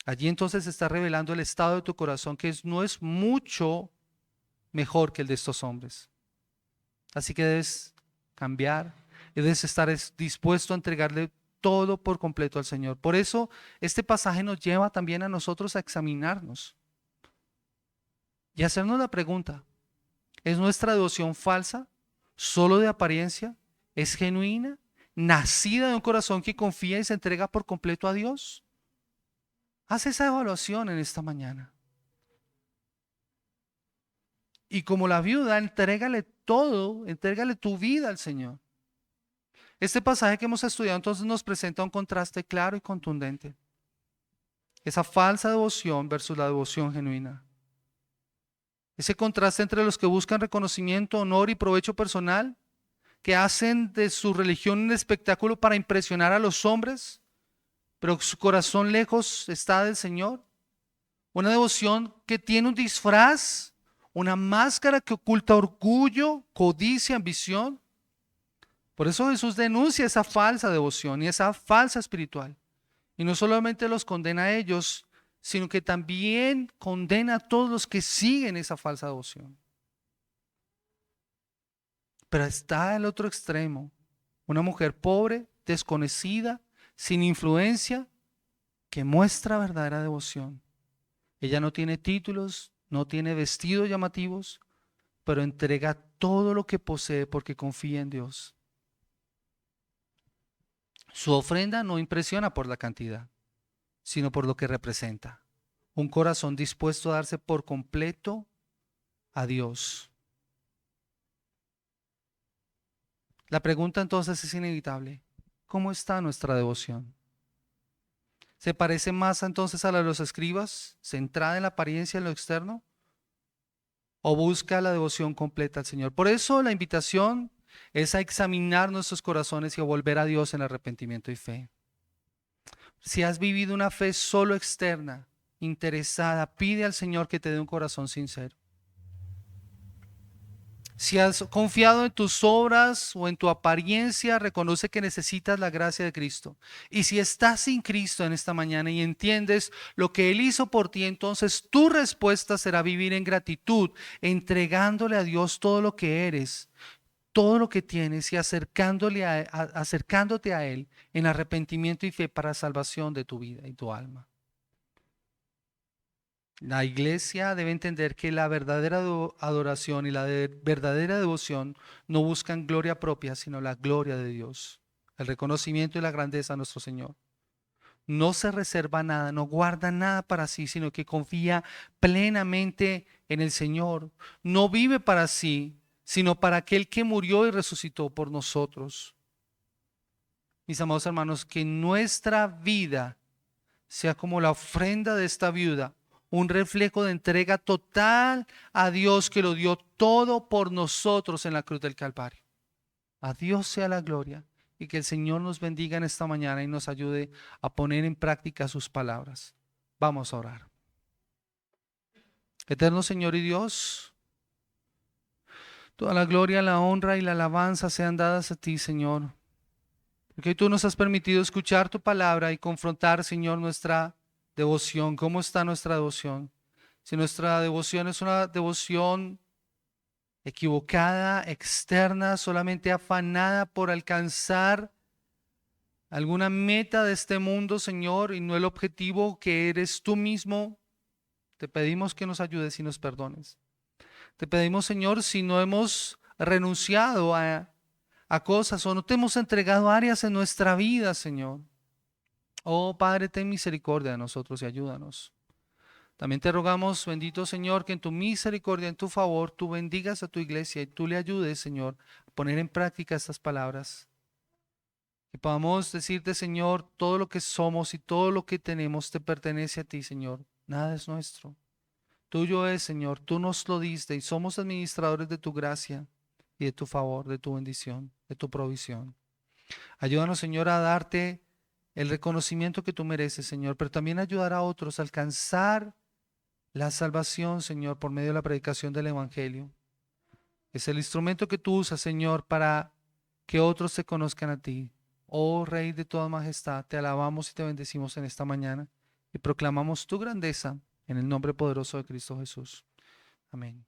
Allí entonces se está revelando el estado de tu corazón, que no es mucho mejor que el de estos hombres. Así que debes cambiar y debes estar dispuesto a entregarle todo por completo al Señor. Por eso este pasaje nos lleva también a nosotros a examinarnos y hacernos la pregunta: ¿es nuestra devoción falsa? ¿Solo de apariencia? ¿Es genuina? ¿Nacida de un corazón que confía y se entrega por completo a Dios? Haz esa evaluación en esta mañana. Y como la viuda, entrégale todo, entrégale tu vida al Señor. Este pasaje que hemos estudiado entonces nos presenta un contraste claro y contundente. Esa falsa devoción versus la devoción genuina. Ese contraste entre los que buscan reconocimiento, honor y provecho personal, que hacen de su religión un espectáculo para impresionar a los hombres, pero su corazón lejos está del Señor. Una devoción que tiene un disfraz, una máscara que oculta orgullo, codicia, ambición. Por eso Jesús denuncia esa falsa devoción y esa falsa espiritual. Y no solamente los condena a ellos, sino que también condena a todos los que siguen esa falsa devoción. Pero está el otro extremo, una mujer pobre, desconocida, sin influencia, que muestra verdadera devoción. Ella no tiene títulos, no tiene vestidos llamativos, pero entrega todo lo que posee porque confía en Dios. Su ofrenda no impresiona por la cantidad, sino por lo que representa. Un corazón dispuesto a darse por completo a Dios. La pregunta entonces es inevitable: ¿cómo está nuestra devoción? ¿Se parece más entonces a la de los escribas, centrada en la apariencia y en lo externo? ¿O busca la devoción completa al Señor? Por eso la invitación es a examinar nuestros corazones y a volver a Dios en arrepentimiento y fe. Si has vivido una fe solo externa, interesada, pide al Señor que te dé un corazón sincero. Si has confiado en tus obras o en tu apariencia, reconoce que necesitas la gracia de Cristo. Y si estás sin Cristo en esta mañana y entiendes lo que Él hizo por ti, entonces tu respuesta será vivir en gratitud, entregándole a Dios todo lo que eres, todo lo que tienes y acercándote a Él en arrepentimiento y fe para salvación de tu vida y tu alma. La iglesia debe entender que la verdadera adoración y la verdadera devoción no buscan gloria propia, sino la gloria de Dios, el reconocimiento y la grandeza de nuestro Señor. No se reserva nada, no guarda nada para sí, sino que confía plenamente en el Señor. No vive para sí, sino para aquel que murió y resucitó por nosotros. Mis amados hermanos, que nuestra vida sea como la ofrenda de esta viuda, un reflejo de entrega total a Dios que lo dio todo por nosotros en la cruz del Calvario. A Dios sea la gloria y que el Señor nos bendiga en esta mañana y nos ayude a poner en práctica sus palabras. Vamos a orar. Eterno Señor y Dios, toda la gloria, la honra y la alabanza sean dadas a ti, Señor. Porque tú nos has permitido escuchar tu palabra y confrontar, Señor, nuestra devoción. ¿Cómo está nuestra devoción? Si nuestra devoción es una devoción equivocada, externa, solamente afanada por alcanzar alguna meta de este mundo, Señor, y no el objetivo que eres tú mismo, te pedimos que nos ayudes y nos perdones. Te pedimos, Señor, si no hemos renunciado a cosas o no te hemos entregado áreas en nuestra vida, Señor. Oh Padre, ten misericordia de nosotros y ayúdanos. También te rogamos, bendito Señor, que en tu misericordia, en tu favor, tú bendigas a tu iglesia y tú le ayudes, Señor, a poner en práctica estas palabras. Que podamos decirte, Señor, todo lo que somos y todo lo que tenemos te pertenece a ti, Señor. Nada es nuestro. Tuyo es, Señor, tú nos lo diste y somos administradores de tu gracia y de tu favor, de tu bendición, de tu provisión. Ayúdanos, Señor, a darte el reconocimiento que tú mereces, Señor, pero también ayudar a otros a alcanzar la salvación, Señor, por medio de la predicación del Evangelio. Es el instrumento que tú usas, Señor, para que otros te conozcan a ti. Oh Rey de toda majestad, te alabamos y te bendecimos en esta mañana y proclamamos tu grandeza en el nombre poderoso de Cristo Jesús. Amén.